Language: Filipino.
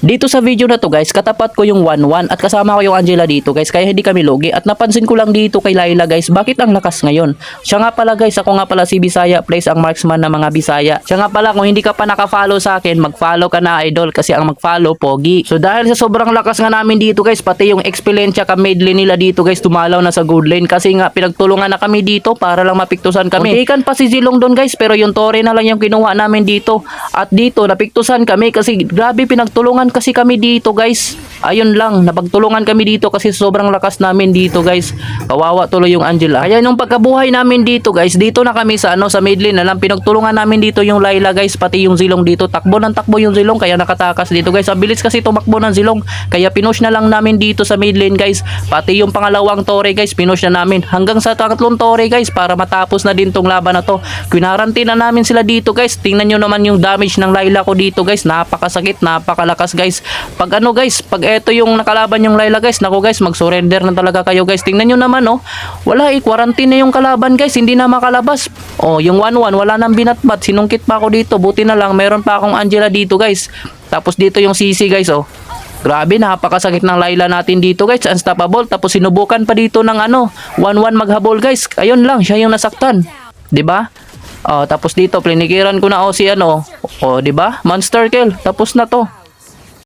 Dito sa video na to guys, katapat ko yung 1-1 at kasama ko yung Angela dito guys, kaya hindi kami lugi. At napansin ko lang dito kay Layla guys, bakit ang lakas ngayon? Siya nga pala guys, ako nga pala si Bisaya, plays ang marksman ng mga Bisaya. Siya nga pala, kung hindi ka pa naka-follow sa akin, mag-follow ka na idol, kasi ang mag-follow pogi. So dahil sa sobrang lakas nga namin dito guys, pati yung Expelencia ka mid lane nila dito guys, tumalaw na sa good lane kasi nga pinagtulungan na kami dito para lang mapiktusan kami. Muntikan pa si Zilong doon guys, pero yung Torre na lang yung kinuha namin dito. At dito napiktusan kami kasi grabe pinagtulungan kasi kami dito guys. Ayun lang, napagtulungan kami dito kasi sobrang lakas namin dito guys. Kawawa tuloy yung Angela. Kaya nung pagkabuhay namin dito guys, dito na kami sa sa mid lane na lang, pinagtulungan namin dito yung Layla guys, pati yung Zilong dito. Takbo ng takbo yung Zilong kaya nakatakas dito guys. Ang bilis kasi tumakbo ng Zilong, kaya pinush na lang namin dito sa mid lane guys. Pati yung pangalawang Torre guys, pinush na namin hanggang sa tatlong Torre guys para matapos na din tong laban na to. Quinarantina na namin sila dito guys. Tingnan nyo naman yung damage ng Layla ko dito guys. Napakasakit, napakalakas guys. Pag pag eto yung nakalaban yung Layla guys, naku guys, mag-surrender na talaga kayo guys. Tingnan nyo naman wala quarantine na yung kalaban guys, hindi na makalabas. Yung 1-1 wala nang binatbat, sinungkit pa ako dito. Buti na lang meron pa akong Angela dito guys. Tapos dito yung CC guys grabe, napakasakit ng Layla natin dito guys, unstoppable. Tapos sinubukan pa dito ng 1-1 maghabol guys. Ayun lang, siya yung nasaktan, 'di ba? Tapos dito plinikiran ko na si 'di ba? Monster kill. Tapos na to.